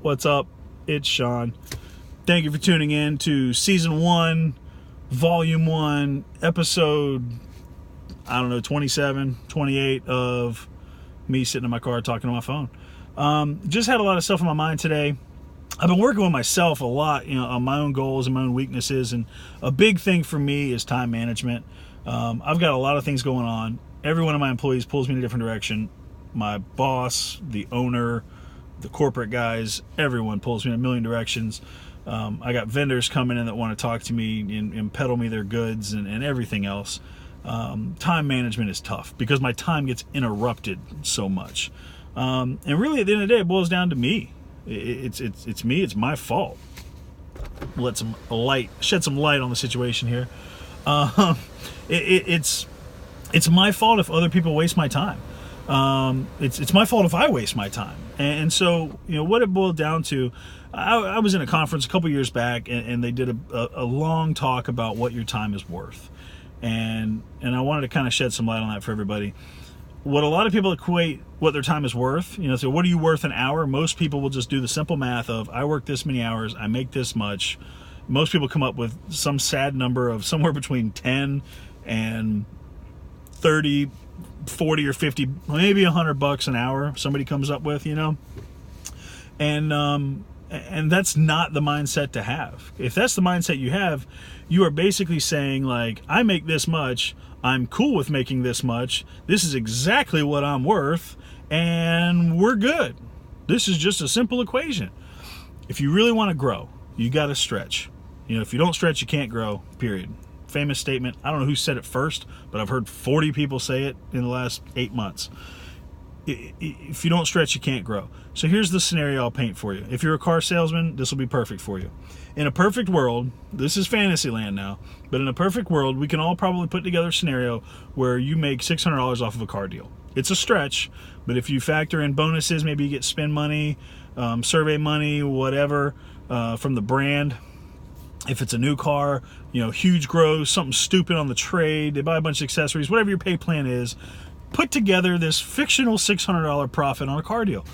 What's up? It's Sean. Thank you for tuning in to Season 1, Volume 1, Episode, 27, 28 of me sitting in my car talking to my phone. Just had a lot of stuff on my mind today. I've been working with myself a lot, on my own goals and my own weaknesses, and a big thing for me is time management. I've got a lot of things going on. Every one of my employees pulls me in a different direction. My boss, the owner, the corporate guys, everyone pulls me in a million directions. I got vendors coming in that want to talk to me and peddle me their goods and everything else. Time management is tough because my time gets interrupted so much. And really, at the end of the day, it boils down to me. It's me. It's my fault. Shed some light on the situation here. It's my fault if other people waste my time. It's my fault if I waste my time. And so, what it boiled down to, I was in a conference a couple years back, and they did a long talk about what your time is worth. And I wanted to kind of shed some light on that for everybody. What a lot of people equate what their time is worth, so what are you worth an hour? Most people will just do the simple math of, I work this many hours, I make this much. Most people come up with some sad number of somewhere between 10 and 30, 40 or 50, maybe $100 an hour somebody comes up with, and that's not the mindset to have. If that's the mindset you have, you are basically saying, like, I make this much, I'm cool with making this much, this is exactly what I'm worth, and we're good. This is just a simple equation. If you really want to grow, you got to stretch. If you don't stretch, you can't grow, period. Famous statement. I don't know who said it first, but I've heard 40 people say it in the last 8 months. If you don't stretch, you can't grow. So here's the scenario I'll paint for you. If you're a car salesman, this will be perfect for you. In a perfect world, this is fantasy land now, but in a perfect world, we can all probably put together a scenario where you make $600 off of a car deal. It's a stretch, but if you factor in bonuses, maybe you get spend money, survey money, whatever, from the brand. If it's a new car, huge gross, something stupid on the trade, they buy a bunch of accessories, whatever your pay plan is, put together this fictional $600 profit on a car deal.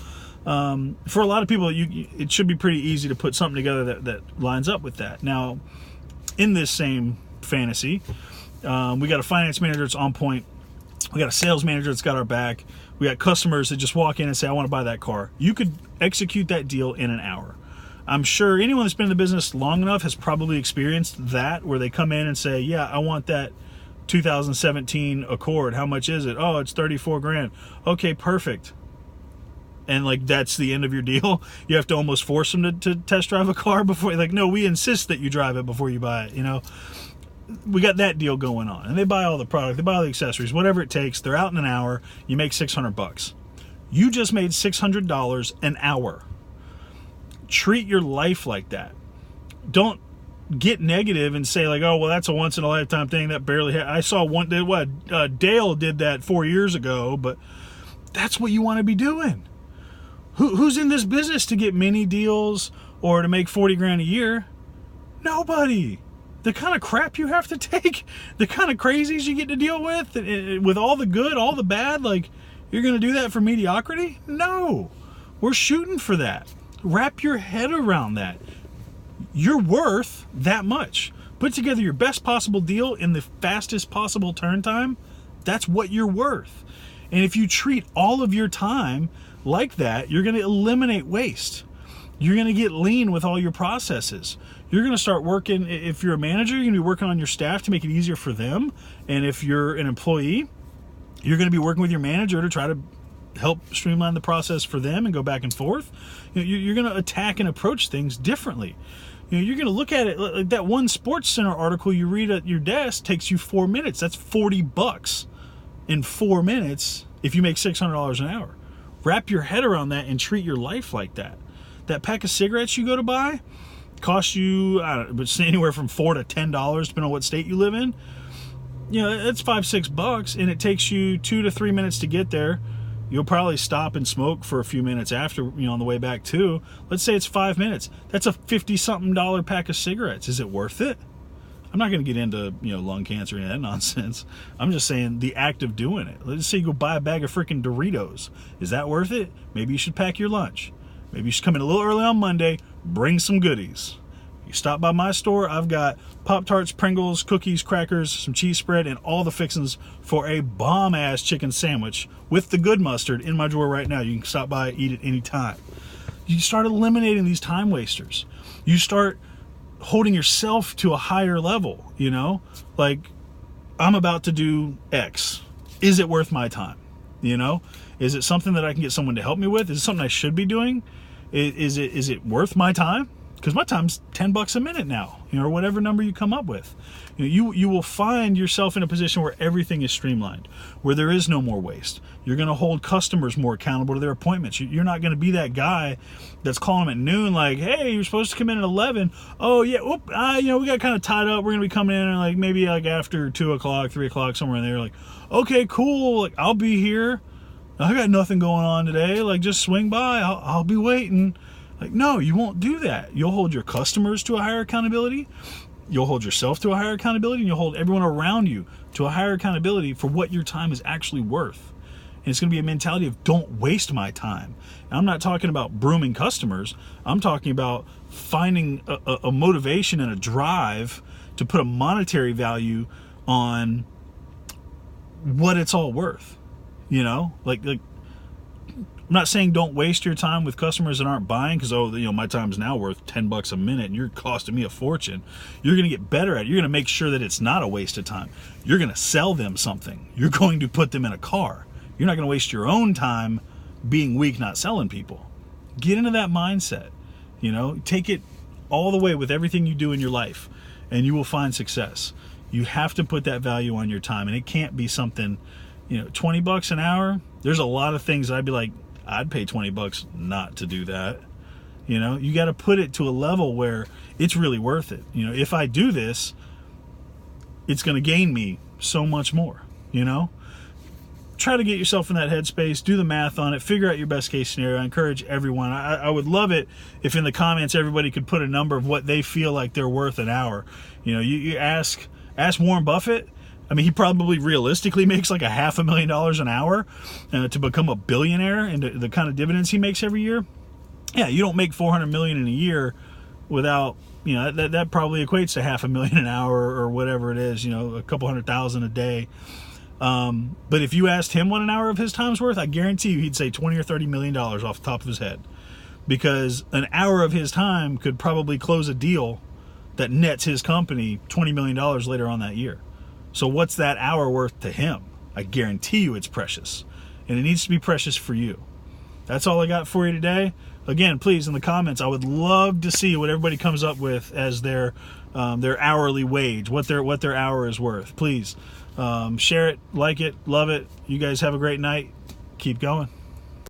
For a lot of people, it should be pretty easy to put something together that lines up with that. Now, in this same fantasy, we got a finance manager that's on point. We got a sales manager that's got our back. We got customers that just walk in and say, I want to buy that car. You could execute that deal in an hour. I'm sure anyone that's been in the business long enough has probably experienced that, where they come in and say, yeah, I want that 2017 Accord. How much is it? Oh, it's $34,000. Okay, perfect. And that's the end of your deal. You have to almost force them to test drive a car before, no, we insist that you drive it before you buy it. We got that deal going on, and they buy all the product, they buy all the accessories, whatever it takes. They're out in an hour. You make $600. You just made $600 an hour. Treat your life like that. Don't get negative and say, oh, well, that's a once in a lifetime thing that barely I saw one day. Dale did that 4 years ago, but that's what you want to be doing. Who's in this business to get mini deals or to make $40,000 a year? Nobody. The kind of crap you have to take, the kind of crazies you get to deal with all the good, all the bad, you're going to do that for mediocrity? No. We're shooting for that. Wrap your head around that. You're worth that much. Put together your best possible deal in the fastest possible turn time. That's what you're worth. And if you treat all of your time like that, you're going to eliminate waste. You're going to get lean with all your processes. You're going to start working, if you're a manager, you're going to be working on your staff to make it easier for them. And if you're an employee, you're going to be working with your manager to try to help streamline the process for them and go back and forth. You're going to attack and approach things differently. You're going to look at it like that one Sports Center article you read at your desk takes you 4 minutes. That's $40 in 4 minutes if you make $600 an hour. Wrap your head around that and treat your life like that. That pack of cigarettes you go to buy costs you, it's anywhere from $4 to $10, depending on what state you live in. That's $5-6, and it takes you 2 to 3 minutes to get there. You'll probably stop and smoke for a few minutes after, on the way back too. Let's say it's 5 minutes. That's a $50-something pack of cigarettes. Is it worth it? I'm not going to get into, lung cancer and that nonsense. I'm just saying the act of doing it. Let's say you go buy a bag of freaking Doritos. Is that worth it? Maybe you should pack your lunch. Maybe you should come in a little early on Monday, bring some goodies. You stop by my store, I've got Pop-Tarts, Pringles, cookies, crackers, some cheese spread, and all the fixings for a bomb-ass chicken sandwich with the good mustard in my drawer right now. You can stop by, eat it anytime. You start eliminating these time wasters. You start holding yourself to a higher level, you know? Like, I'm about to do X. Is it worth my time? You know? Is it something that I can get someone to help me with? Is it something I should be doing? Is it worth my time? Because my time's $10 a minute now, you know, or whatever number you come up with. You will find yourself in a position where everything is streamlined, where there is no more waste. You're going to hold customers more accountable to their appointments. You're not going to be that guy that's calling them at noon like, hey, you're supposed to come in at 11. Oh, yeah, we got kind of tied up. We're going to be coming in like maybe like after 2 o'clock, 3 o'clock, somewhere in there. Like, okay, cool. Like, I'll be here. I got nothing going on today. Like, just swing by. I'll be waiting. Like, no, you won't do that. You'll hold your customers to a higher accountability. You'll hold yourself to a higher accountability, and you'll hold everyone around you to a higher accountability for what your time is actually worth. And it's going to be a mentality of don't waste my time. And I'm not talking about brooming customers. I'm talking about finding a motivation and a drive to put a monetary value on what it's all worth. You know, like I'm not saying don't waste your time with customers that aren't buying because, my time's now worth $10 a minute and you're costing me a fortune. You're going to get better at it. You're going to make sure that it's not a waste of time. You're going to sell them something. You're going to put them in a car. You're not going to waste your own time being weak, not selling people. Get into that mindset. You know, take it all the way with everything you do in your life and you will find success. You have to put that value on your time, and it can't be something, $20 an hour. There's a lot of things that I'd be like, I'd pay $20 not to do that. You got to put it to a level where it's really worth it. If I do this, it's going to gain me so much more. Try to get yourself in that headspace, do the math on it, figure out your best case scenario. I encourage everyone. I would love it if in the comments everybody could put a number of what they feel like they're worth an hour. You ask Warren Buffett. I mean, he probably realistically makes like $500,000 an hour to become a billionaire, and the kind of dividends he makes every year. Yeah, you don't make $400 million in a year without, that probably equates to $500,000 an hour or whatever it is, a couple $100,000 a day. But if you asked him what an hour of his time's worth, I guarantee you he'd say $20 or $30 million off the top of his head, because an hour of his time could probably close a deal that nets his company $20 million later on that year. So what's that hour worth to him? I guarantee you it's precious. And it needs to be precious for you. That's all I got for you today. Again, please, in the comments, I would love to see what everybody comes up with as their hourly wage, what their hour is worth. Please share it, like it, love it. You guys have a great night. Keep going.